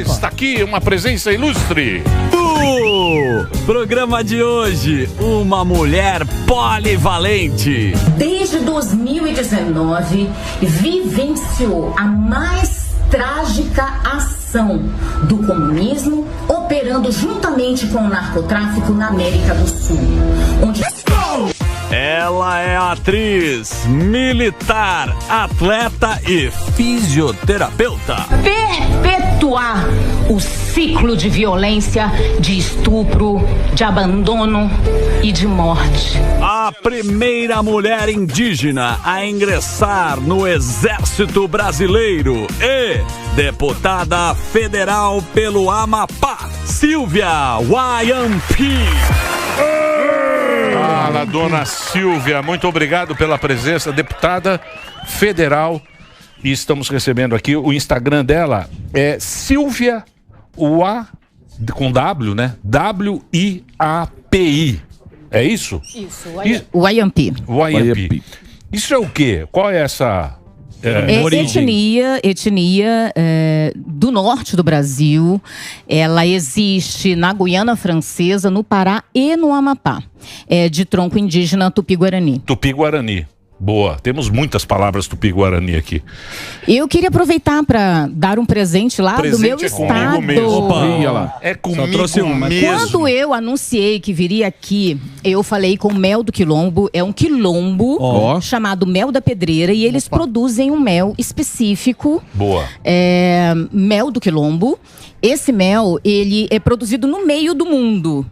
Está aqui uma presença ilustre. Programa de hoje, uma mulher polivalente. Desde 2019, vivenciou a mais trágica ação do comunismo, operando juntamente com o narcotráfico na América do Sul, onde... Ela é atriz, militar, atleta e fisioterapeuta. Perpetuar o ciclo de violência, de estupro, de abandono e de morte. A primeira mulher indígena a ingressar no Exército Brasileiro e deputada federal pelo Amapá, Silvia Wayampi. Fala, dona Silvia, muito obrigado pela presença, deputada federal. E estamos recebendo aqui, o Instagram dela é Silvia com W, né? W-I-A-P-I. É isso? Isso, Wayampi. Wayampi. Isso é o quê? Qual é essa... etnia do norte do Brasil. Ela existe na Guiana Francesa, no Pará e no Amapá. É de tronco indígena Tupi-Guarani. Tupi-Guarani. Boa. Temos muitas palavras Tupi-Guarani aqui. Eu queria aproveitar para dar um presente lá do meu estado. Opa, é comigo mesmo. Quando eu anunciei que viria aqui, eu falei com o Mel do Quilombo. É um quilombo chamado Mel da Pedreira. E eles produzem um mel específico. Boa. Mel do Quilombo. Esse mel, ele é produzido no meio do mundo.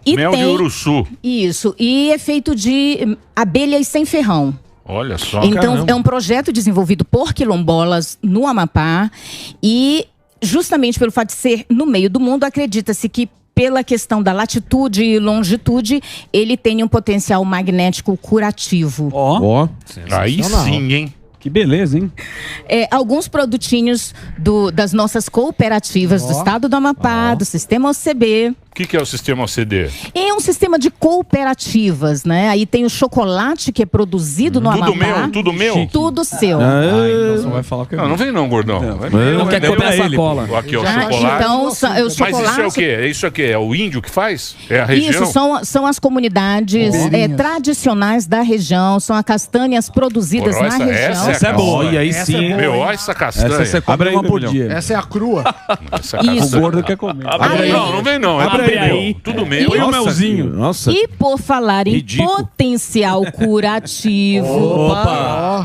Mel de Uruçu. Isso, e é feito de abelhas sem ferrão. Olha só, então, caramba. é um projeto desenvolvido por quilombolas no Amapá. E justamente pelo fato de ser no meio do mundo, acredita-se que pela questão da latitude e longitude, ele tem um potencial magnético curativo. Aí sim, hein? Que beleza, hein? Alguns produtinhos das nossas cooperativas do estado do Amapá, do sistema OCB. O que é o sistema OCD? É um sistema de cooperativas, né? Aí tem o chocolate que é produzido no Amapá. Tudo meu? Tudo seu. Então você vai falar que não vem não, gordão. Não quer comprar essa cola. Aqui, ó, chocolate. Então, os Mas chocolates... isso é o quê? Isso aqui é o índio que faz? É a região? Isso, são as comunidades tradicionais da região. São as castanhas produzidas na região. Essa é boa. E aí sim. Meu, olha essa castanha. Essa você compra uma por dia. Essa é a crua. Isso. O gordo quer comer. Não vem não. É tudo meu. Põe o melzinho. Nossa. E por falar em potencial curativo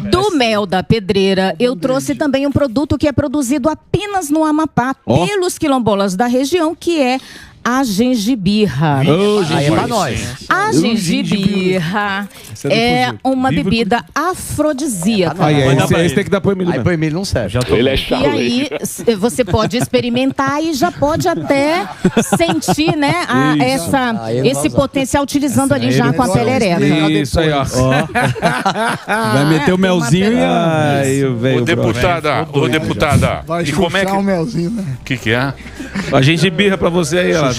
do mel da pedreira, eu trouxe também um produto que é produzido apenas no Amapá pelos quilombolas da região, que é a gengibirra. Aí é pra nós. A gengibirra é uma bebida afrodisíaca. Esse tem que dar pro Emílio. Aí pro Emílio não serve. Ele é E aí você pode experimentar e já pode até sentir, né, esse potencial utilizando ali já com a pele ereta. Isso aí, ó. Vai meter o melzinho e aí, Ô, deputada, Vai e como é que... o melzinho, né? O que é? a gente birra pra você aí, ó.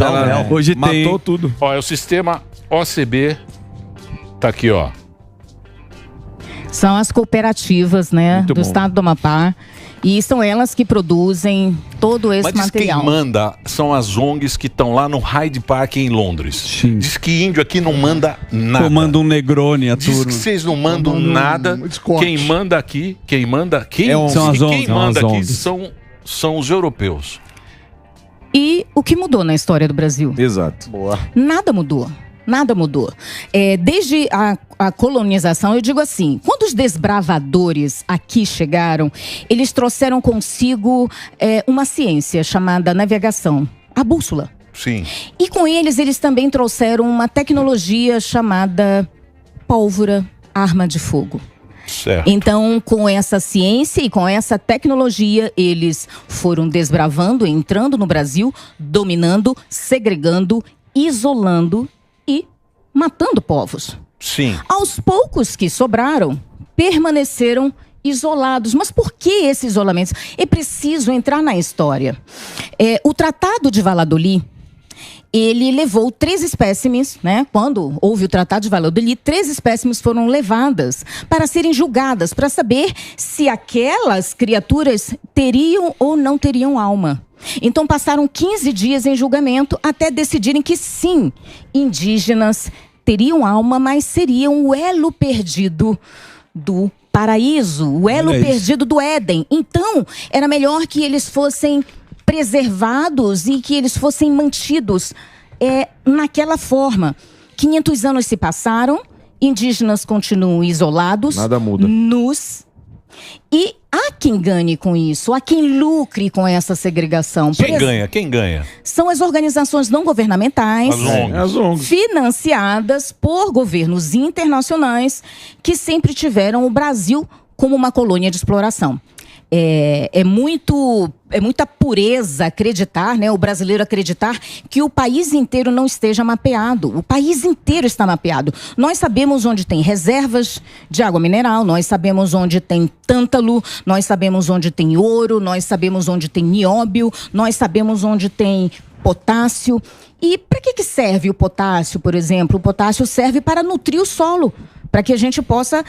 Hoje matou tudo. Ó, é o sistema OCB. Tá aqui, ó. São as cooperativas, né, do estado do Amapá. E são elas que produzem todo esse material. Quem manda são as ONGs que estão lá no Hyde Park em Londres. Sim. Diz que índio aqui não manda nada. Tomando um Negroni a turma. Diz que vocês não mandam nada. Quem manda aqui, quem manda são as aqui são os europeus. E o que mudou na história do Brasil? Exato. Boa. Nada mudou. Nada mudou. Desde a colonização, eu digo assim, quando os desbravadores aqui chegaram, eles trouxeram consigo uma ciência chamada navegação, a bússola. Sim. E com eles também trouxeram uma tecnologia chamada pólvora, arma de fogo. Certo. Então, com essa ciência e com essa tecnologia, eles foram desbravando, entrando no Brasil, dominando, segregando, isolando e matando povos. Sim. Aos poucos que sobraram, permaneceram isolados. Mas por que esse isolamento? É preciso entrar na história. O Tratado de Valladolid, ele levou 3 espécimes, né? Quando houve o Tratado de Valladolid, 3 espécimes foram levadas para serem julgadas, para saber se aquelas criaturas teriam ou não teriam alma. Então passaram 15 dias em julgamento até decidirem que sim, indígenas teriam alma, mas seriam o elo perdido do paraíso, o elo perdido do Éden. Então, era melhor que eles fossem preservados e que eles fossem mantidos naquela forma. 500 anos se passaram, indígenas continuam isolados, nada muda, nus. E há quem ganhe com isso, há quem lucre com essa segregação. Quem ganha? São as organizações não governamentais, as ONGs, financiadas por governos internacionais que sempre tiveram o Brasil como uma colônia de exploração. É muita pureza acreditar, né, o brasileiro acreditar que o país inteiro não esteja mapeado. O país inteiro está mapeado. Nós sabemos onde tem reservas de água mineral, nós sabemos onde tem tântalo, nós sabemos onde tem ouro, nós sabemos onde tem nióbio, nós sabemos onde tem potássio. E para que serve o potássio, por exemplo? O potássio serve para nutrir o solo, para que a gente possa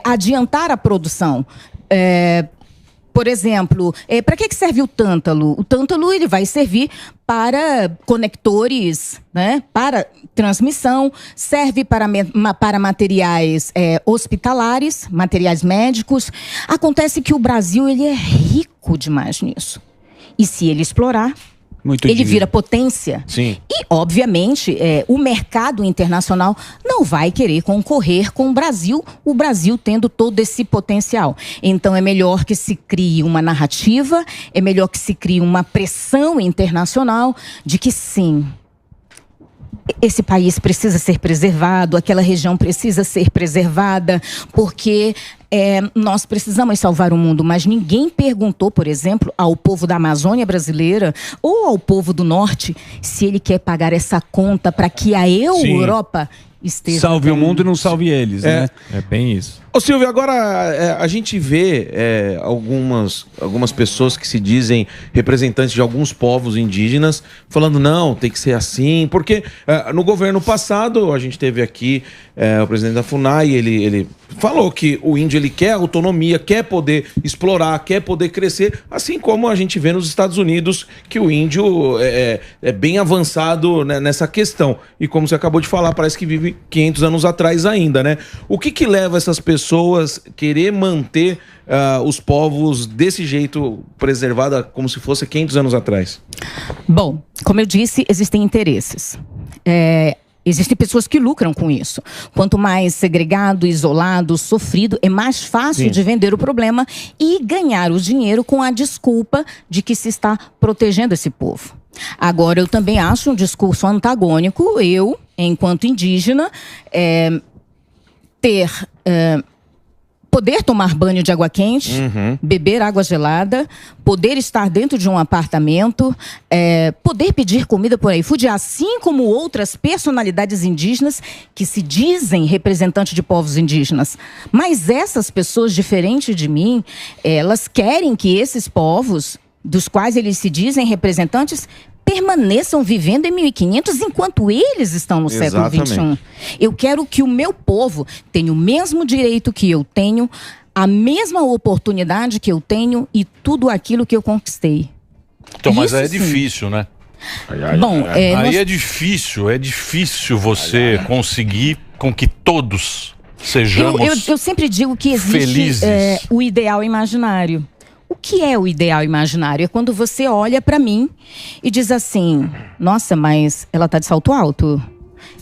adiantar a produção. Por exemplo, para que serve o tântalo? O tântalo ele vai servir para conectores, né? Para transmissão, serve para materiais hospitalares, materiais médicos. Acontece que o Brasil ele é rico demais nisso. E se ele explorar, ele vira potência. Sim. E, obviamente, o mercado internacional não vai querer concorrer com o Brasil tendo todo esse potencial. Então, é melhor que se crie uma narrativa, é melhor que se crie uma pressão internacional de que, sim, esse país precisa ser preservado, aquela região precisa ser preservada, porque nós precisamos salvar o mundo. Mas ninguém perguntou, por exemplo, ao povo da Amazônia brasileira ou ao povo do Norte se ele quer pagar essa conta para que a Europa esteja... Salve o mundo e não salve eles, né? É bem isso. Ô Silvio, agora a gente vê algumas pessoas que se dizem representantes de alguns povos indígenas falando, não, tem que ser assim, porque no governo passado, a gente teve aqui o presidente da FUNAI, ele falou que o índio ele quer autonomia, quer poder explorar, quer poder crescer, assim como a gente vê nos Estados Unidos, que o índio é bem avançado, né, nessa questão. E como você acabou de falar, parece que vive 500 anos atrás ainda, né? O que leva essas pessoas querer manter os povos desse jeito, preservada como se fosse 500 anos atrás? Bom, como eu disse, existem interesses. Existem pessoas que lucram com isso. Quanto mais segregado, isolado, sofrido, é mais fácil de vender o problema e ganhar o dinheiro com a desculpa de que se está protegendo esse povo. Agora, eu também acho um discurso antagônico, eu, enquanto indígena, poder tomar banho de água quente, beber água gelada, poder estar dentro de um apartamento, poder pedir comida por iFood, assim como outras personalidades indígenas que se dizem representantes de povos indígenas. Mas essas pessoas, diferente de mim, elas querem que esses povos, dos quais eles se dizem representantes, permaneçam vivendo em 1500 enquanto eles estão no século XXI. Eu quero que o meu povo tenha o mesmo direito que eu tenho, a mesma oportunidade que eu tenho e tudo aquilo que eu conquistei. Então, mas aí é difícil, né? Bom, aí é difícil você conseguir com que todos sejamos eu sempre digo que existe o ideal imaginário. O que é o ideal imaginário? É quando você olha pra mim e diz assim, nossa, mas ela tá de salto alto,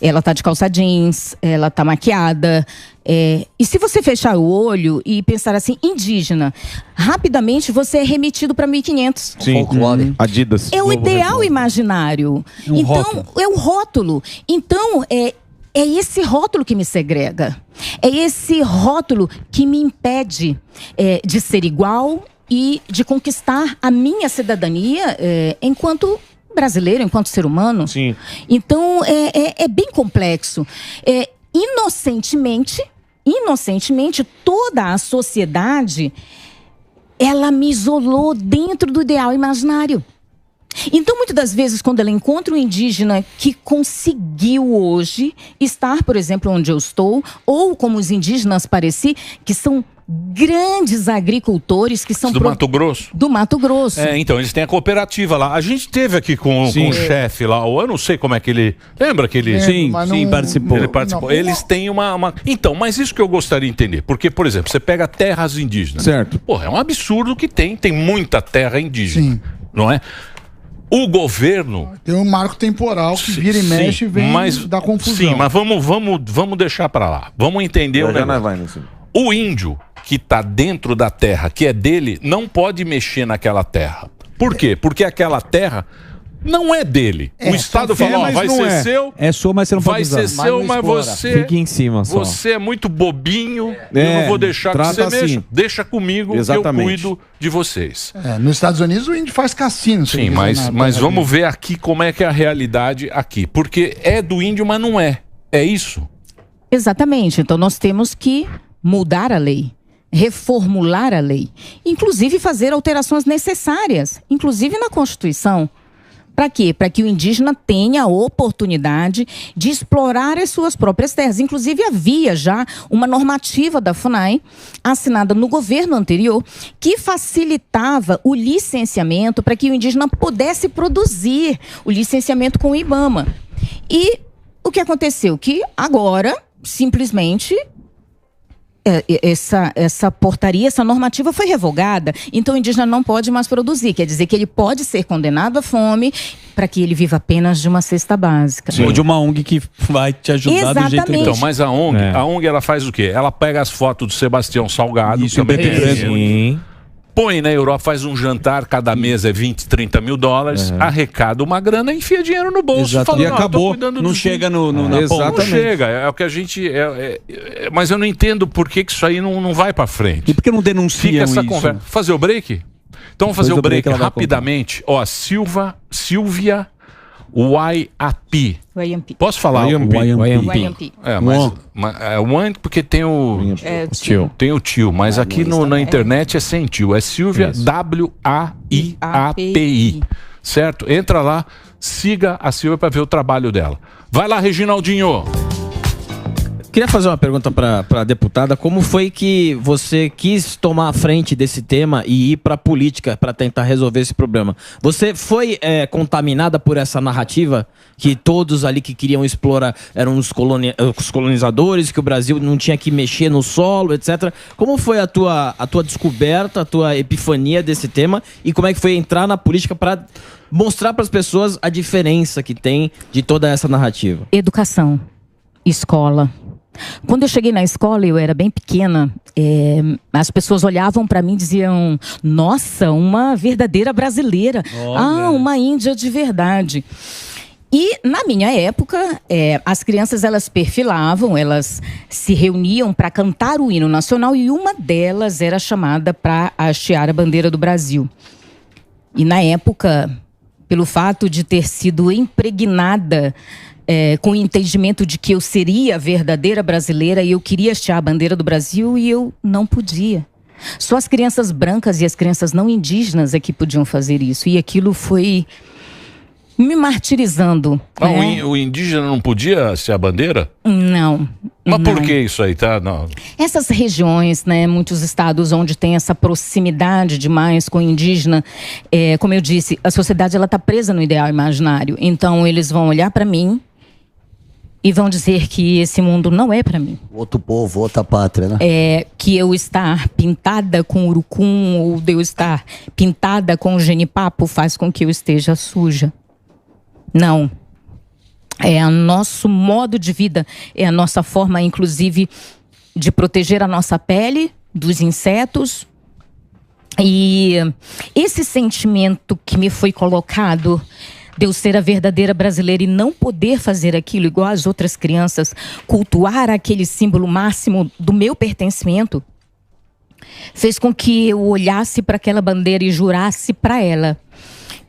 ela tá de calça jeans, ela tá maquiada. E se você fechar o olho e pensar assim, indígena, rapidamente você é remetido para 1500. Sim, Adidas. É o ideal imaginário. Então, é o rótulo. Então, é esse rótulo que me segrega. É esse rótulo que me impede de ser igual e de conquistar a minha cidadania enquanto brasileiro, enquanto ser humano. Sim. Então, é bem complexo. Inocentemente, toda a sociedade, ela me isolou dentro do ideal imaginário. Então, muitas das vezes, quando ela encontra um indígena que conseguiu hoje estar, por exemplo, onde eu estou, ou como os indígenas pareci, que são grandes agricultores que são... Do Mato Grosso? Do Mato Grosso. Então, eles têm a cooperativa lá. A gente teve aqui com o chefe lá, eu não sei como é que ele... Lembra que ele... Sim, participou. Ele participou. Eles têm uma... Então, mas isso que eu gostaria de entender. Porque, por exemplo, você pega terras indígenas. Certo. Porra, é um absurdo que tem muita terra indígena. Sim. Não é? O governo... Tem um marco temporal que vira e mexe e vem da confusão. Sim, mas vamos deixar pra lá. Vamos entender o negócio. O índio que está dentro da terra, que é dele, não pode mexer naquela terra. Por quê? Porque aquela terra não é dele. O Estado falou, vai ser seu. É sua, mas você não pode usar. Vai ser seu, mas você... Fique em cima só. Você é muito bobinho, eu não vou deixar que você mexa. Deixa comigo que eu cuido de vocês. Nos Estados Unidos o índio faz cassino. Sim, mas vamos ver aqui como é que é a realidade aqui. Porque é do índio, mas não é. É isso? Exatamente. Então nós temos que mudar a lei, reformular a lei, inclusive fazer alterações necessárias, inclusive na Constituição. Para quê? Para que o indígena tenha a oportunidade de explorar as suas próprias terras. Inclusive havia já uma normativa da FUNAI, assinada no governo anterior, que facilitava o licenciamento para que o indígena pudesse produzir o licenciamento com o IBAMA. E o que aconteceu? Que agora, simplesmente... Essa portaria, essa normativa foi revogada, então o indígena não pode mais produzir, quer dizer que ele pode ser condenado à fome para que ele viva apenas de uma cesta básica. Ou de uma ONG que vai te ajudar do jeito que... Então, mas a ONG ela faz o quê? Ela pega as fotos do Sebastião Salgado, isso, põe na Europa, faz um jantar, cada mês é 20, 30 mil dólares, arrecada uma grana e enfia dinheiro no bolso. Falando, e acabou, não chega na ponta. Não chega, é o que a gente... mas eu não entendo por que isso aí não vai pra frente. E por que não denunciam Fica essa isso? Conversa. Fazer o break? Então vamos fazer o break rapidamente. Ó, Silvia Waiampi. Posso falar? Waiampi. Mas porque tem o tio. Tem o tio, mas aqui na internet é sem tio. É Silvia Waiapi. Certo? Entra lá, siga a Silvia para ver o trabalho dela. Vai lá, Reginaldinho. Queria fazer uma pergunta para a deputada. Como foi que você quis tomar a frente desse tema e ir para a política para tentar resolver esse problema? Você foi contaminada por essa narrativa que todos ali que queriam explorar eram os colonizadores, que o Brasil não tinha que mexer no solo, etc. Como foi a tua descoberta, a tua epifania desse tema e como é que foi entrar na política para mostrar para as pessoas a diferença que tem de toda essa narrativa? Educação, escola. Quando eu cheguei na escola, eu era bem pequena, as pessoas olhavam para mim e diziam, nossa, uma verdadeira brasileira, uma índia de verdade. E na minha época, as crianças elas perfilavam, elas se reuniam para cantar o hino nacional e uma delas era chamada para hastear a bandeira do Brasil. E na época, pelo fato de ter sido impregnada com o entendimento de que eu seria a verdadeira brasileira e eu queria hastear a bandeira do Brasil e eu não podia. Só as crianças brancas e as crianças não indígenas é que podiam fazer isso. E aquilo foi me martirizando. O indígena não podia hastear a bandeira? Não. Mas por que isso aí, tá? Não. Essas regiões, muitos estados onde tem essa proximidade demais com o indígena, como eu disse, a sociedade ela está presa no ideal imaginário. Então eles vão olhar para mim e vão dizer que esse mundo não é para mim. Outro povo, outra pátria, né? Que eu estar pintada com urucum ou de eu estar pintada com genipapo faz com que eu esteja suja. Não. É o nosso modo de vida, é a nossa forma, inclusive, de proteger a nossa pele dos insetos. E esse sentimento que me foi colocado de eu ser a verdadeira brasileira e não poder fazer aquilo igual as outras crianças, cultuar aquele símbolo máximo do meu pertencimento, fez com que eu olhasse para aquela bandeira e jurasse para ela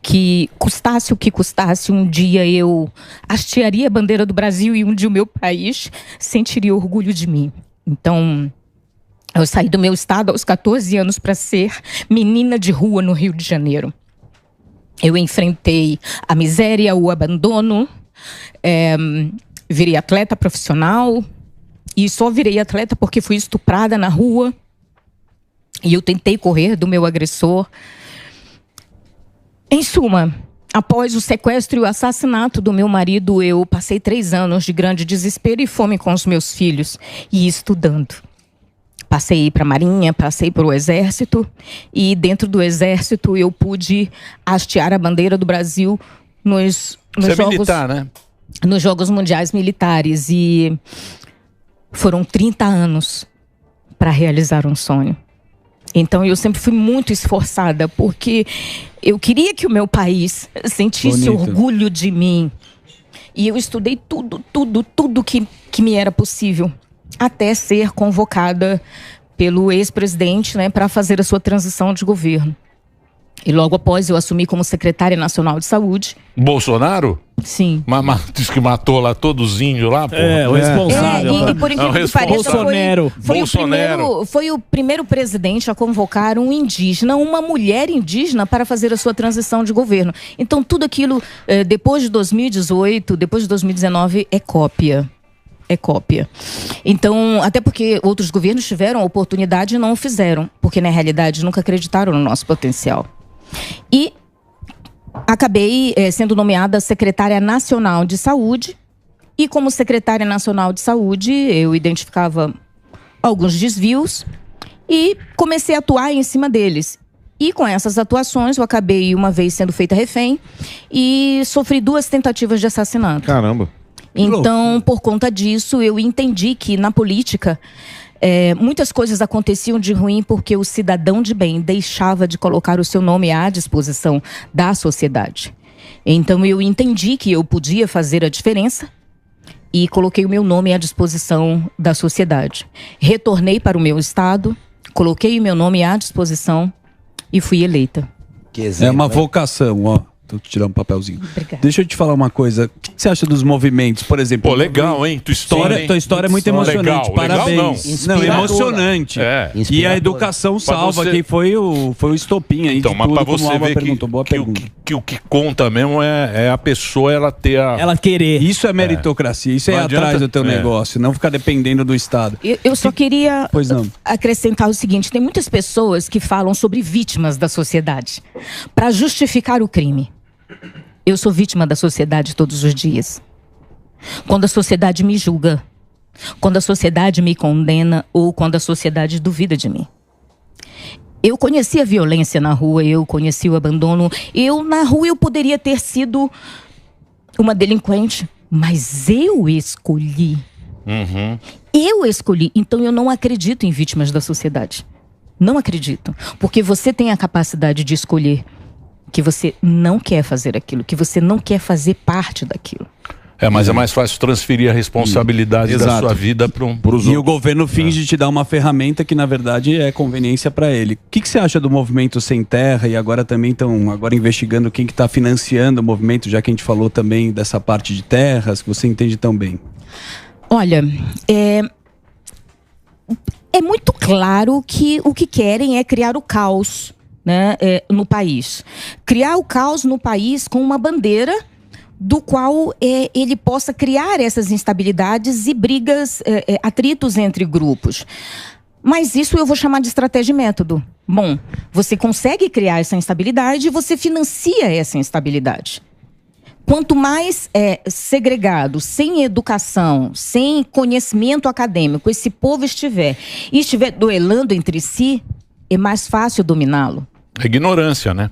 que custasse o que custasse, um dia eu hastearia a bandeira do Brasil e um dia o meu país sentiria orgulho de mim. Então, eu saí do meu estado aos 14 anos para ser menina de rua no Rio de Janeiro. Eu enfrentei a miséria, o abandono, virei atleta profissional e só virei atleta porque fui estuprada na rua. E eu tentei correr do meu agressor. Em suma, após o sequestro e o assassinato do meu marido, eu passei 3 anos de grande desespero e fome com os meus filhos e estudando. Passei para a Marinha, passei para o Exército e dentro do Exército eu pude hastear a bandeira do Brasil nos Jogos, militar, né? Nos Jogos Mundiais Militares, e foram 30 anos para realizar um sonho. Então eu sempre fui muito esforçada porque eu queria que o meu país sentisse orgulho de mim. E eu estudei tudo que me era possível, até ser convocada pelo ex-presidente, né, para fazer a sua transição de governo. E logo após eu assumi como secretária nacional de saúde. Bolsonaro? Sim. Diz que matou lá todos os índios lá, pô. O responsável. E por incrível que pareça, foi o primeiro presidente a convocar um indígena, uma mulher indígena, para fazer a sua transição de governo. Então tudo aquilo, depois de 2018, depois de 2019, é cópia. É cópia. Então, até porque outros governos tiveram a oportunidade e não o fizeram, porque na realidade nunca acreditaram no nosso potencial. E acabei sendo nomeada secretária nacional de saúde. E como secretária nacional de saúde, eu identificava alguns desvios e comecei a atuar em cima deles. E com essas atuações, eu acabei uma vez sendo feita refém e sofri 2 tentativas de assassinato. Caramba. Então, por conta disso, eu entendi que na política muitas coisas aconteciam de ruim porque o cidadão de bem deixava de colocar o seu nome à disposição da sociedade. Então, eu entendi que eu podia fazer a diferença e coloquei o meu nome à disposição da sociedade. Retornei para o meu estado, coloquei o meu nome à disposição e fui eleita. É uma vocação, ó. Tô tirando um papelzinho. Obrigada. Deixa eu te falar uma coisa. O que você acha dos movimentos, por exemplo? Pô, legal, hein? Tua história é muito emocionante. Legal, parabéns. Legal, não, emocionante. E a educação salva, que foi o estopim aí então, de mas tudo, pra você como a Alba ver perguntou. Boa pergunta. que o que conta mesmo é a pessoa, ela ter a... Ela querer. Isso é meritocracia, isso Não é adianta- atrás do teu negócio, não ficar dependendo do Estado. Eu só queria Pois não. acrescentar o seguinte: tem muitas pessoas que falam sobre vítimas da sociedade para justificar o crime. Eu sou vítima da sociedade todos os dias. Quando a sociedade me julga, quando a sociedade me condena ou quando a sociedade duvida de mim. Eu conheci a violência na rua, eu conheci o abandono. Na rua eu poderia ter sido uma delinquente, mas eu escolhi. Eu escolhi. Então eu não acredito em vítimas da sociedade. Não acredito. Porque você tem a capacidade de escolher que você não quer fazer aquilo, que você não quer fazer parte daquilo. Mas é mais fácil transferir a responsabilidade da Exato. sua vida para os E outros. o governo finge te dar uma ferramenta que, na verdade, é conveniência para ele. O que você acha do movimento Sem Terra? E agora também estão investigando quem que está financiando o movimento, já que a gente falou também dessa parte de terras, que você entende tão bem. Olha, é muito claro que o que querem é criar o caos, né, no país. Criar o caos no país com uma bandeira do qual ele possa criar essas instabilidades e brigas, atritos entre grupos. Mas isso eu vou chamar de estratégia e método. Bom, você consegue criar essa instabilidade e você financia essa instabilidade. Quanto mais segregado, sem educação, sem conhecimento acadêmico, esse povo estiver duelando entre si, é mais fácil dominá-lo. É ignorância, né?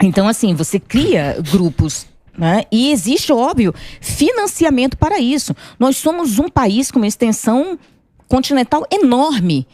Então, assim, você cria grupos, né? E existe, óbvio, financiamento para isso. Nós somos um país com uma extensão continental enorme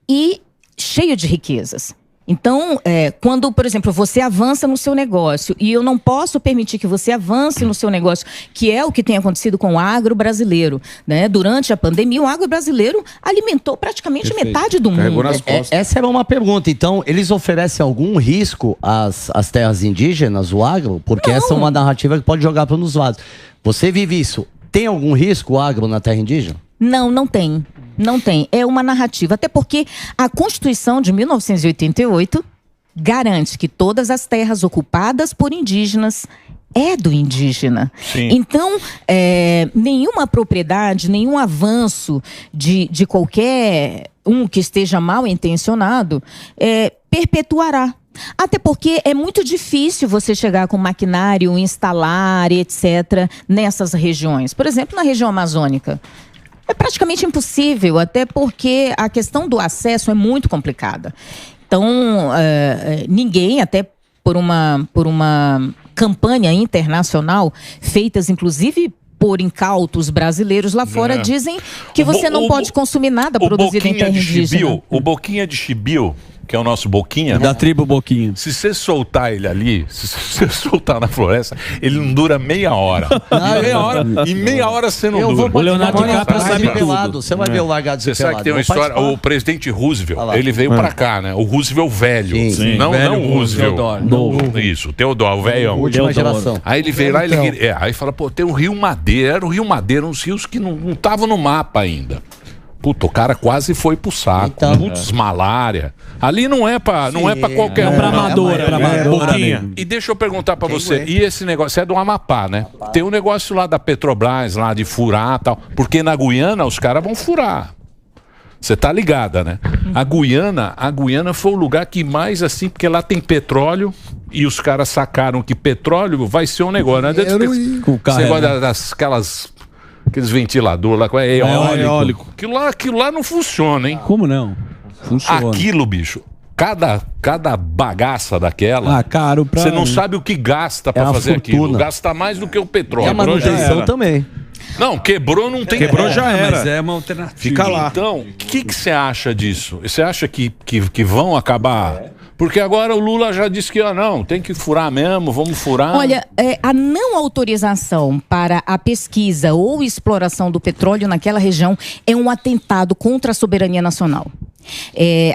e cheio de riquezas. Então, quando, por exemplo, você avança no seu negócio e eu não posso permitir que você avance no seu negócio, que é o que tem acontecido com o agro brasileiro, né? Durante a pandemia, o agro brasileiro alimentou praticamente metade do mundo. Essa era uma pergunta. Então, eles oferecem algum risco às terras indígenas, o agro? Porque essa é uma narrativa que pode jogar para um dos lados. Você vive isso. Tem algum risco o agro na terra indígena? Não, não tem. Não tem. É uma narrativa. Até porque a Constituição de 1988 garante que todas as terras ocupadas por indígenas é do indígena. Sim. Então, nenhuma propriedade, nenhum avanço de qualquer um que esteja mal intencionado, perpetuará. Até porque é muito difícil você chegar com maquinário, instalar, etc., nessas regiões. Por exemplo, na região amazônica. É praticamente impossível, até porque a questão do acesso é muito complicada. Então, ninguém, até por uma campanha internacional, feitas inclusive por incautos brasileiros lá fora, dizem que você não pode consumir nada produzido em terra indígena. O Boquinha de Chibio, que é o nosso Boquinha. Da tribo Boquinha. Se você soltar ele ali, se você soltar na floresta, ele não dura meia hora. Em meia hora você não dura. O Leonardo DiCaprio sabe tudo. Você vai ver o Largados e Você sabe que tem uma história, o presidente Roosevelt, ele veio pra cá, né? O Roosevelt velho. Sim. Não o Roosevelt. Teodoro. Isso, Teodoro, o velhão. Última geração. Aí ele veio lá, aí fala, pô, tem o Rio Madeira. Era o Rio Madeira, uns rios que não estavam no mapa ainda. Puta, o cara quase foi pro saco. Então, Putz, malária. Ali não é pra qualquer um. Pra amadora. E deixa eu perguntar pra você, e esse negócio, você é do Amapá, né? Tem um negócio lá da Petrobras, lá de furar e tal, porque na Guiana os caras vão furar. Você tá ligada, né? A Guiana foi o lugar que mais assim, porque lá tem petróleo e os caras sacaram que petróleo vai ser um negócio, né? Você gosta aqueles ventiladores lá, eólico. Aquilo lá não funciona, hein? Como não? Funciona. Aquilo, bicho, cada bagaça daquela, caro pra... você não sabe o que gasta pra fazer aquilo. Gasta mais do que o petróleo. E a manutenção também. Não, quebrou, não tem. Quebrou, já era. Mas é uma alternativa. Fica lá. Então, o que você acha disso? Você acha que vão acabar? Porque agora o Lula já disse que não, tem que furar mesmo, vamos furar. Olha, a não autorização para a pesquisa ou exploração do petróleo naquela região é um atentado contra a soberania nacional.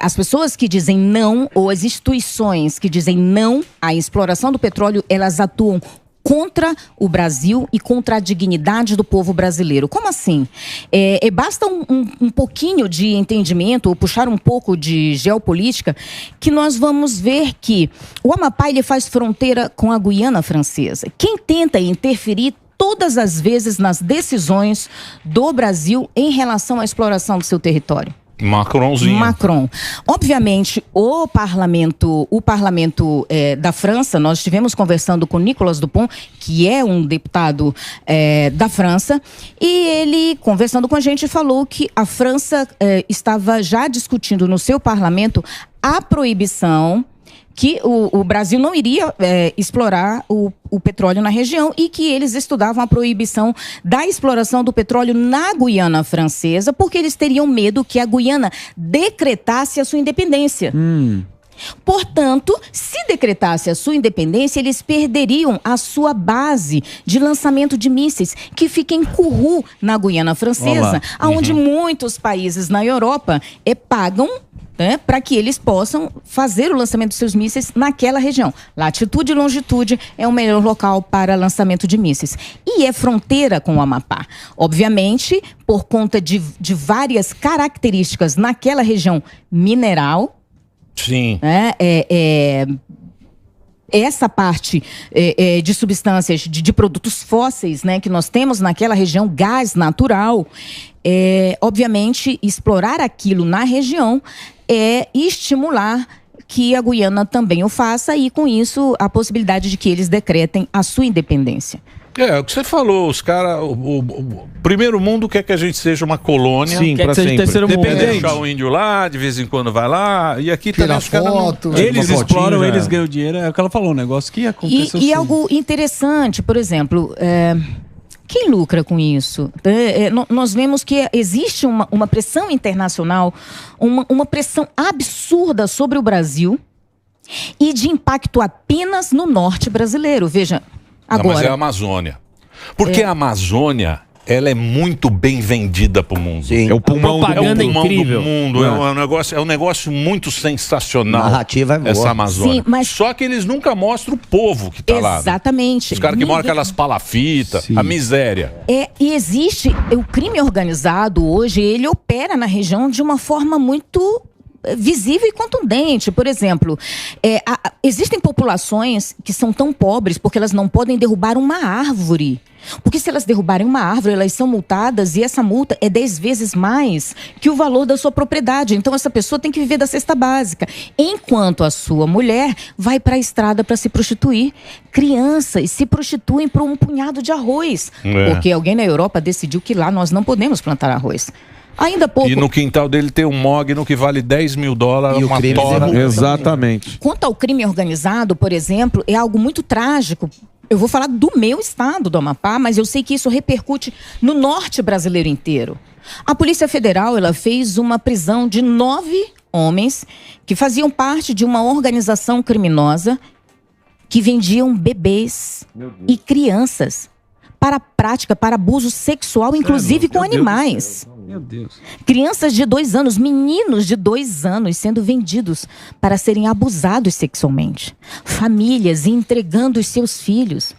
As pessoas que dizem não, ou as instituições que dizem não à exploração do petróleo, elas atuam contra o Brasil e contra a dignidade do povo brasileiro. Como assim? Basta um pouquinho de entendimento, ou puxar um pouco de geopolítica, que nós vamos ver que o Amapá ele faz fronteira com a Guiana Francesa. Quem tenta interferir todas as vezes nas decisões do Brasil em relação à exploração do seu território? Macron. Obviamente, o parlamento da França, nós estivemos conversando com Nicolas Dupont, que é um deputado da França, e ele, conversando com a gente, falou que a França estava já discutindo no seu parlamento a proibição que o Brasil não iria explorar o petróleo na região e que eles estudavam a proibição da exploração do petróleo na Guiana Francesa, porque eles teriam medo que a Guiana decretasse a sua independência. Portanto, se decretasse a sua independência, eles perderiam a sua base de lançamento de mísseis, que fica em Kourou, na Guiana Francesa, onde muitos países na Europa pagam para que eles possam fazer o lançamento dos seus mísseis naquela região. Latitude e longitude é o melhor local para lançamento de mísseis. E é fronteira com o Amapá. Obviamente, por conta de várias características naquela região mineral. Sim. Essa parte de substâncias, de produtos fósseis, né, que nós temos naquela região, gás natural, obviamente, explorar aquilo na região e estimular que a Guiana também o faça e, com isso, a possibilidade de que eles decretem a sua independência. O que você falou, os caras, o primeiro mundo quer que a gente seja uma colônia. Sim, quer que seja terceiro mundo. Deixar o índio lá, de vez em quando vai lá, e aqui também os caras não... Eles exploram, eles ganham dinheiro, é o que ela falou, um negócio que aconteceu. E algo interessante, por exemplo, quem lucra com isso? Nós vemos que existe uma pressão internacional, uma pressão absurda sobre o Brasil e de impacto apenas no norte brasileiro. Veja... Agora, mas é a Amazônia. Porque a Amazônia, ela é muito bem vendida pro mundo. Sim. É o pulmão, propaganda do incrível. mundo. É um negócio muito sensacional. A narrativa é boa. Essa Amazônia. Sim, mas... Só que eles nunca mostram o povo que tá lá. Exatamente. Os caras que moram aquelas palafitas, a miséria. E existe, o crime organizado hoje, ele opera na região de uma forma muito visível e contundente. Por exemplo, existem populações que são tão pobres porque elas não podem derrubar uma árvore. Porque se elas derrubarem uma árvore, elas são multadas e essa multa é 10 vezes mais que o valor da sua propriedade. Então essa pessoa tem que viver da cesta básica. Enquanto a sua mulher vai para a estrada para se prostituir. Crianças se prostituem por um punhado de arroz. Porque alguém na Europa decidiu que lá nós não podemos plantar arroz. Ainda pouco... E no quintal dele tem um mogno que vale $10 mil, uma tora. Exatamente. Quanto ao crime organizado, por exemplo, é algo muito trágico. Eu vou falar do meu estado, do Amapá, mas eu sei que isso repercute no norte brasileiro inteiro. A Polícia Federal, ela fez uma prisão de 9 homens que faziam parte de uma organização criminosa que vendiam bebês e crianças para prática, para abuso sexual, inclusive com animais. Meu Deus. Crianças de 2 anos, meninos de 2 anos sendo vendidos para serem abusados sexualmente. Famílias entregando os seus filhos.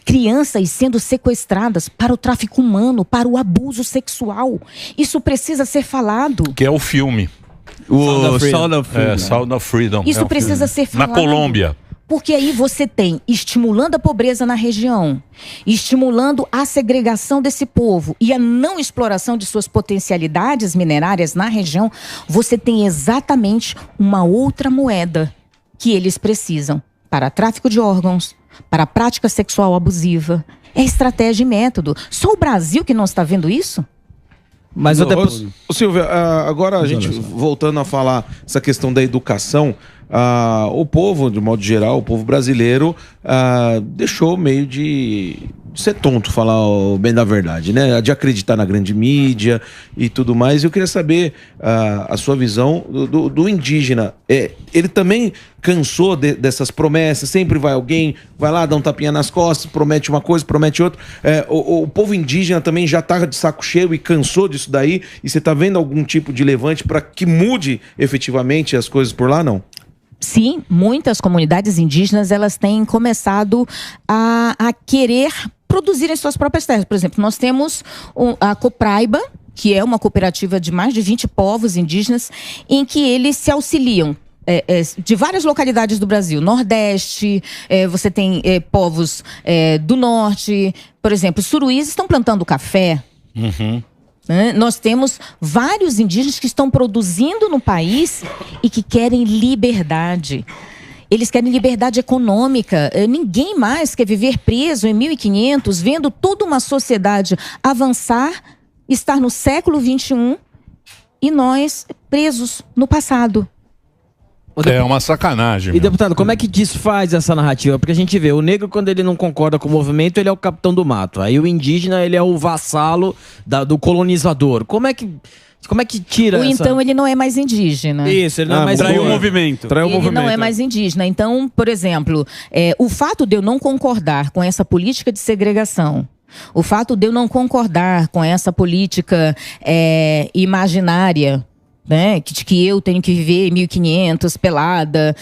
Crianças sendo sequestradas para o tráfico humano, para o abuso sexual. Isso precisa ser falado. Que é o filme. O Sound of Freedom. Sound of Freedom. Isso precisa ser falado. Na Colômbia. Porque aí você tem estimulando a pobreza na região, estimulando a segregação desse povo e a não exploração de suas potencialidades minerárias na região, você tem exatamente uma outra moeda que eles precisam para tráfico de órgãos, para a prática sexual abusiva. É estratégia e método. Só o Brasil que não está vendo isso? Mas Ô, Silvia, agora a gente voltando a falar essa questão da educação, o povo, de modo geral, o povo brasileiro deixou meio de ser tonto, falar o bem da verdade, né? De acreditar na grande mídia e tudo mais. Eu queria saber a sua visão do indígena. Ele também cansou dessas promessas? Sempre vai alguém, vai lá, dá um tapinha nas costas, promete uma coisa, promete outra. O povo indígena também já tá de saco cheio e cansou disso daí? E você tá vendo algum tipo de levante para que mude efetivamente as coisas por lá, não? Sim, muitas comunidades indígenas, elas têm começado a querer produzir as suas próprias terras. Por exemplo, nós temos a Copraiba, que é uma cooperativa de mais de 20 povos indígenas, em que eles se auxiliam de várias localidades do Brasil. Nordeste, você tem povos do Norte. Por exemplo, os suruís estão plantando café. Uhum. Nós temos vários indígenas que estão produzindo no país e que querem liberdade. Eles querem liberdade econômica. Ninguém mais quer viver preso em 1500, vendo toda uma sociedade avançar, estar no século XXI e nós presos no passado. É uma sacanagem. E, deputado, como é que desfaz essa narrativa? Porque a gente vê, o negro, quando ele não concorda com o movimento, ele é o capitão do mato. Aí o indígena, ele é o vassalo do colonizador. Como é que tira Ou então ele não é mais indígena. Isso, ele não é mais traiu o movimento. Ele não é mais indígena. Então, por exemplo, o fato de eu não concordar com essa política de segregação, o fato de eu não concordar com essa política imaginária, né, que eu tenho que viver em 1500 pelada,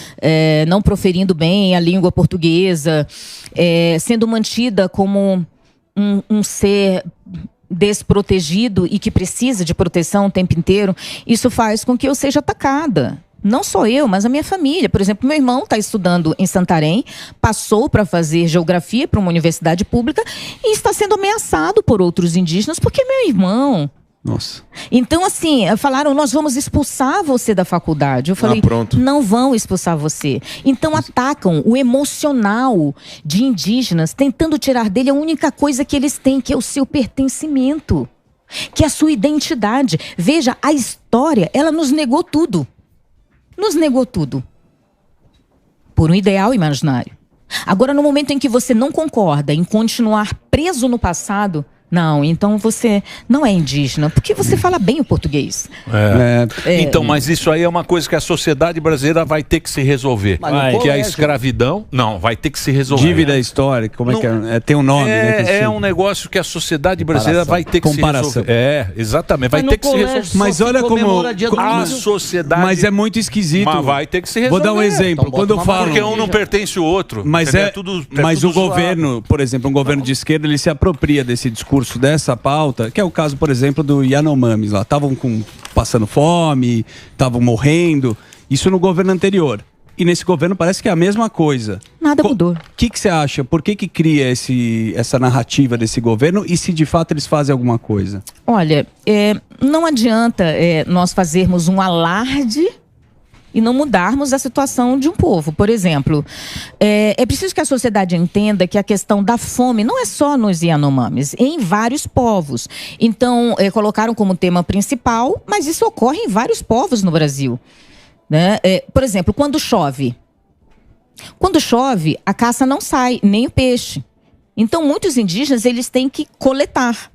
não proferindo bem a língua portuguesa, sendo mantida como um ser desprotegido e que precisa de proteção o tempo inteiro, isso faz com que eu seja atacada. Não só eu, mas a minha família. Por exemplo, meu irmão está estudando em Santarém, passou para fazer geografia para uma universidade pública e está sendo ameaçado por outros indígenas porque é meu irmão. Nossa. Então, assim, falaram, nós vamos expulsar você da faculdade. Eu falei, não vão expulsar você. Então, atacam o emocional de indígenas, tentando tirar dele a única coisa que eles têm, que é o seu pertencimento, que é a sua identidade. Veja, a história, ela nos negou tudo. Nos negou tudo. Por um ideal imaginário. Agora, no momento em que você não concorda em continuar preso no passado, não, então você não é indígena, porque você fala bem o português. Então, mas isso aí é uma coisa que a sociedade brasileira vai ter que se resolver. Que a escravidão, não, vai ter que se resolver. Dívida histórica, como é que é? Tem um nome, né? É um negócio que a sociedade brasileira vai ter que se resolver. Exatamente, vai ter que se resolver. Mas olha como a sociedade... Mas é muito esquisito. Mas vai ter que se resolver. Vou dar um exemplo. Quando eu falo... Porque um não pertence ao outro. Mas o governo, por exemplo, um governo de esquerda, ele se apropria desse discurso discurso dessa pauta, que é o caso, por exemplo, do Yanomamis lá. Estavam passando fome, estavam morrendo. Isso no governo anterior. E nesse governo parece que é a mesma coisa. Nada mudou. O que você acha? Por que cria essa narrativa desse governo e se de fato eles fazem alguma coisa? Olha, não adianta nós fazermos um alarde e não mudarmos a situação de um povo. Por exemplo, é preciso que a sociedade entenda que a questão da fome não é só nos Yanomamis, é em vários povos. Então, colocaram como tema principal, mas isso ocorre em vários povos no Brasil. Né? Por exemplo, quando chove. Quando chove, a caça não sai, nem o peixe. Então, muitos indígenas, eles têm que coletar.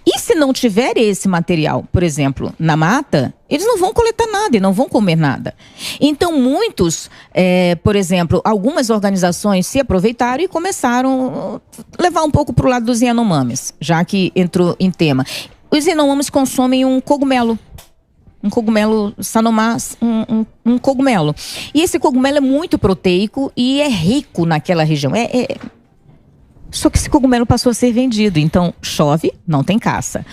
E se não tiver esse material, por exemplo, na mata, eles não vão coletar nada e não vão comer nada. Então, muitos, por exemplo, algumas organizações se aproveitaram e começaram a levar um pouco para o lado dos Yanomamis, já que entrou em tema. Os Yanomamis consomem um cogumelo sanomá, um cogumelo. E esse cogumelo é muito proteico e é rico naquela região. Só que esse cogumelo passou a ser vendido. Então, chove, não tem caça.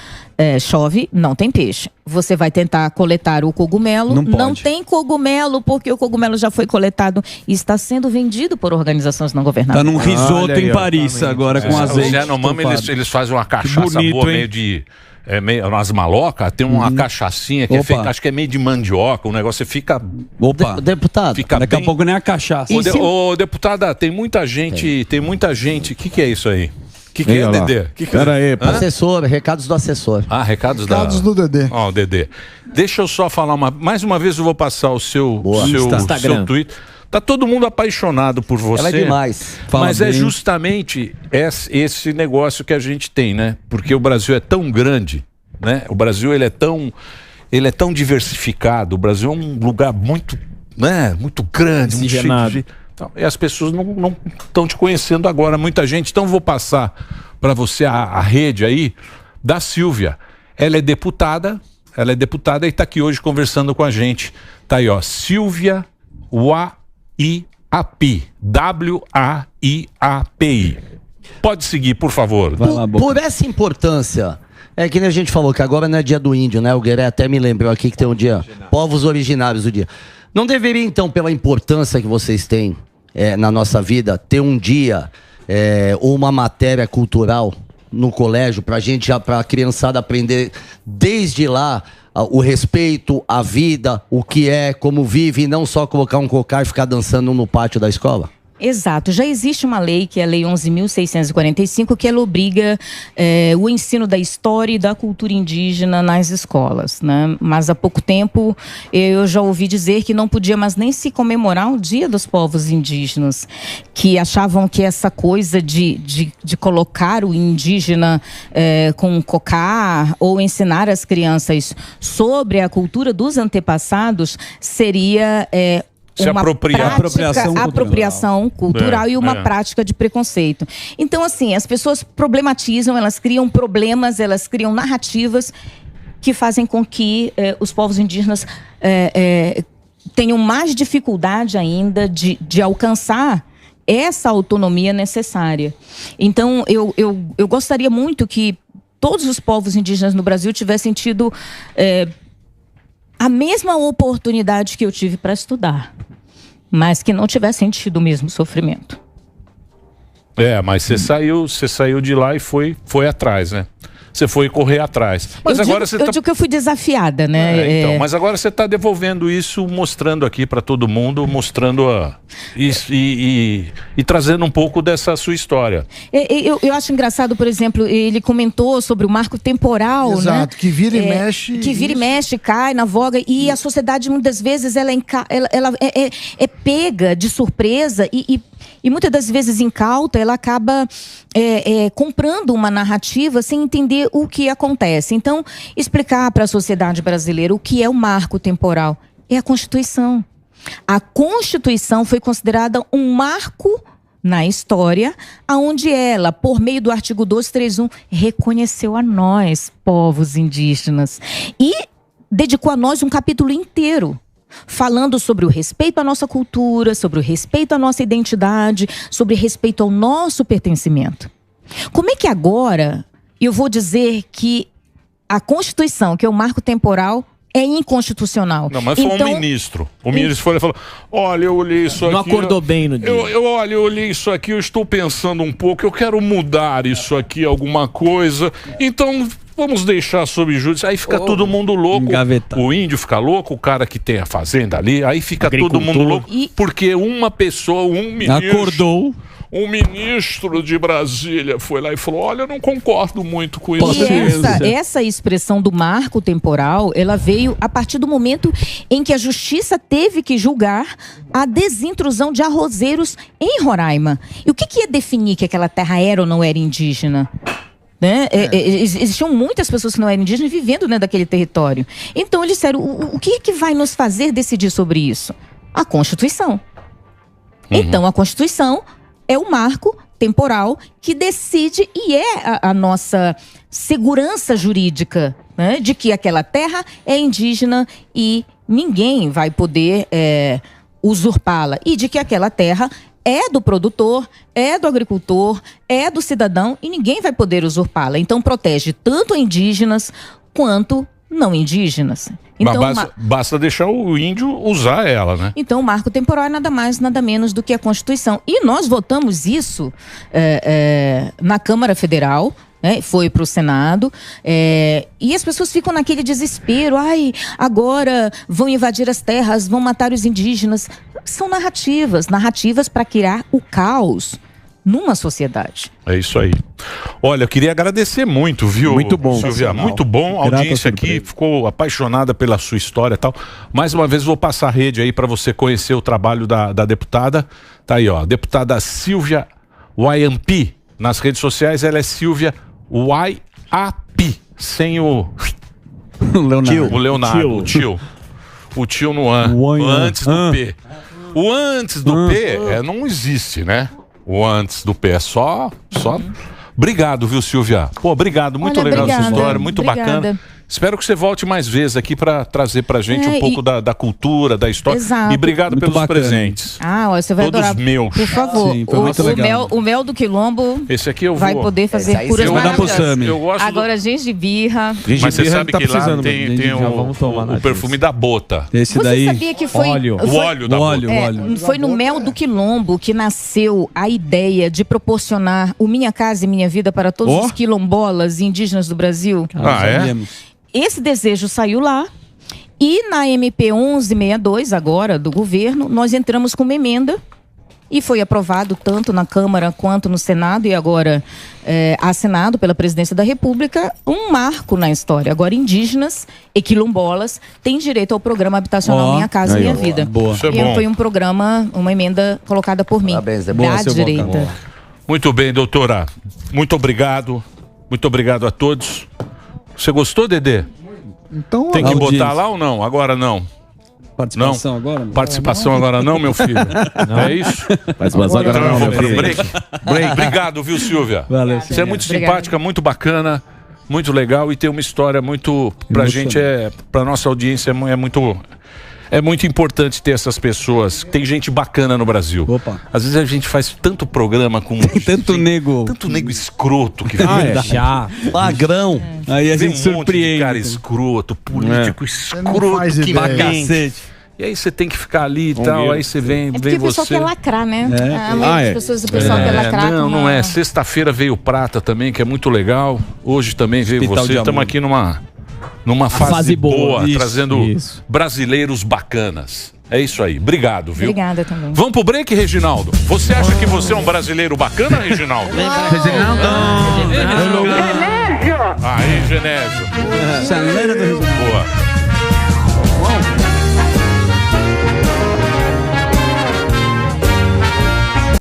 Chove, não tem peixe. Você vai tentar coletar o cogumelo, não tem cogumelo, porque o cogumelo já foi coletado e está sendo vendido por organizações não governamentais. Tá num risoto em Paris agora com azeite. Os Yanomami, eles fazem uma cachaça boa, meio de... umas malocas, tem uma cachaçinha que é feita, acho que é meio de mandioca, o negócio fica... Opa, deputado, fica daqui a pouco nem a cachaça. Ô, deputada, tem muita gente, o que é isso aí? O que é, Dedê? Pera aí, pô. Assessor, recados do assessor. Recados do Dedê. Ó, o Dedê. Deixa eu só falar mais uma vez, eu vou passar o seu Twitter. Tá todo mundo apaixonado por você. Ela é demais. Mas é justamente esse negócio que a gente tem, né? Porque o Brasil é tão grande, né? O Brasil ele é tão diversificado. O Brasil é um lugar muito, né? Muito grande, muito cheio. E as pessoas não estão te conhecendo agora, muita gente. Então vou passar para você a rede aí da Silvia. Ela é deputada e está aqui hoje conversando com a gente. Tá aí, ó, Silvia WAIAPI. WAIAPI. Pode seguir, por favor. Por essa importância, é que nem a gente falou que agora não é dia do índio, né? O Gueré até me lembrou aqui que tem um dia, povos originários do dia. Não deveria, então, pela importância que vocês têm na nossa vida, ter um dia ou uma matéria cultural no colégio pra a criançada aprender desde lá o respeito, a vida, o que é, como vive, e não só colocar um cocar e ficar dançando no pátio da escola? Exato. Já existe uma lei, que é a Lei 11.645, que ela obriga o ensino da história e da cultura indígena nas escolas, né? Mas há pouco tempo eu já ouvi dizer que não podia mais nem se comemorar o Dia dos Povos Indígenas, que achavam que essa coisa de colocar o indígena com um cocar ou ensinar as crianças sobre a cultura dos antepassados seria... uma apropriação cultural e uma prática de preconceito. Então, assim, as pessoas problematizam, elas criam problemas, elas criam narrativas que fazem com que os povos indígenas tenham mais dificuldade ainda de alcançar essa autonomia necessária. Então, eu gostaria muito que todos os povos indígenas no Brasil tivessem tido a mesma oportunidade que eu tive para estudar, mas que não tivessem tido o mesmo sofrimento. Mas você saiu de lá e foi atrás, né? Você foi correr atrás. Mas agora você digo que eu fui desafiada, né? Então, mas agora você está devolvendo isso, mostrando aqui para todo mundo, mostrando e trazendo um pouco dessa sua história. Eu acho engraçado, por exemplo, ele comentou sobre o marco temporal, exato, né? Que vira e mexe. Que vira e mexe, cai na voga. E a sociedade, muitas vezes, ela é pega de surpresa e muitas das vezes incauta, ela acaba comprando uma narrativa sem entender o que acontece. Então, explicar para a sociedade brasileira o que é o marco temporal é a Constituição. A Constituição foi considerada um marco na história, onde ela, por meio do artigo 231, reconheceu a nós, povos indígenas, e dedicou a nós um capítulo inteiro, falando sobre o respeito à nossa cultura, sobre o respeito à nossa identidade, sobre respeito ao nosso pertencimento. Como é que agora E eu vou dizer que a Constituição, que é o marco temporal, é inconstitucional. Não, mas foi um ministro. O ministro foi e falou: olha, eu olhei isso aqui. Não acordou bem no dia. Olha, eu olhei isso aqui, eu estou pensando um pouco, eu quero mudar isso aqui, alguma coisa. Então, vamos deixar sob júdice. Aí fica todo mundo louco. Engavetado. O índio fica louco, o cara que tem a fazenda ali, aí fica todo mundo louco. Porque uma pessoa, um ministro... Acordou. Um ministro de Brasília foi lá e falou: olha, eu não concordo muito com isso. E essa expressão do marco temporal, ela veio a partir do momento em que a justiça teve que julgar a desintrusão de arrozeiros em Roraima. E o que ia definir que aquela terra era ou não era indígena? Né? Existiam muitas pessoas que não eram indígenas vivendo dentro daquele território. Então eles disseram: o que vai nos fazer decidir sobre isso? A Constituição. Então a Constituição é o marco temporal que decide e é a nossa segurança jurídica, né, de que aquela terra é indígena e ninguém vai poder usurpá-la. E de que aquela terra é do produtor, é do agricultor, é do cidadão e ninguém vai poder usurpá-la. Então protege tanto indígenas quanto não indígenas. Então, basta deixar o índio usar ela, né? Então, o marco temporal é nada mais, nada menos do que a Constituição. E nós votamos isso na Câmara Federal, né? Foi para o Senado, e as pessoas ficam naquele desespero: ai, agora vão invadir as terras, vão matar os indígenas. São narrativas para criar o caos numa sociedade. É isso aí. Olha, eu queria agradecer muito, viu, muito bom, Silvia? Muito bom. A audiência aqui ficou apaixonada pela sua história e tal. Mais uma vez vou passar a rede aí para você conhecer o trabalho da deputada. Tá aí, ó, deputada Silvia YAP. Nas redes sociais ela é Silvia YAP, sem o Leonardo. O Leonardo, o tio. O tio no antes do P. O antes do P não existe, né? O antes do pé, só. Obrigado, viu, Silvia? Pô, obrigado, muito legal essa história, muito bacana. Espero que você volte mais vezes aqui para trazer pra gente um pouco da cultura, da história. Exato. E obrigado Muito pelos bacana. presentes. Você vai Todos adorar. meus. Por favor, Sim, foi muito legal. o mel do Quilombo Esse aqui eu vou... vai poder fazer curas eu vou dar pro maravilhosas. Sami. Eu gosto Agora, gengibirra. Mas você sabe tá que lá precisando, tem vamos tomar o perfume da bota. Esse Você daí. sabia que foi... Óleo. O óleo da bota. Foi no mel do Quilombo que nasceu a ideia de proporcionar o Minha Casa e Minha Vida para todos os quilombolas e indígenas do Brasil. Esse desejo saiu lá. E na MP 1162, agora, do governo, nós entramos com uma emenda e foi aprovado tanto na Câmara quanto no Senado e agora assinado pela Presidência da República, um marco na história. Agora, indígenas e quilombolas têm direito ao programa habitacional Minha Casa e Minha Vida. Boa. Isso é bom. Foi um programa, uma emenda colocada por mim, Parabéns, da boa, direita. Muito bem, doutora. Muito obrigado. Muito obrigado a todos. Você gostou, Dedê? Então, Tem que audiência. botar lá ou não? Agora não. Participação agora? Participação agora não, meu filho? É isso? Participação Então eu vou meu pro filho. break. Obrigado, viu, Silvia? Valeu, Você é muito Obrigada. simpática, muito bacana, muito legal e tem uma história muito... Pra gente, pra nossa audiência, é muito importante ter essas pessoas. Tem gente bacana no Brasil. Opa. Às vezes a gente faz tanto programa com... Tanto nego. Tanto nego escroto que Já. Magrão. Aí a Vem gente um monte de surpreende. cara escroto, político não escroto faz que ideia. mente. E aí você tem que ficar ali e tal, aí você vem, É porque vem o pessoal você. quer lacrar, né? A maioria das pessoas, o pessoal quer lacrar. Não, com não uma- é. Sexta-feira veio o Prata também, que é muito legal. Hoje também veio Hospital você. de Estamos Amor. aqui numa fase, fase boa. boa, Isso, trazendo isso. brasileiros bacanas. É isso aí. Obrigado, viu? Obrigada também. Vamos pro break, Reginaldo? Você acha que você é um brasileiro bacana, Reginaldo? Aí, Genésio. Chaleira do Rio. Boa.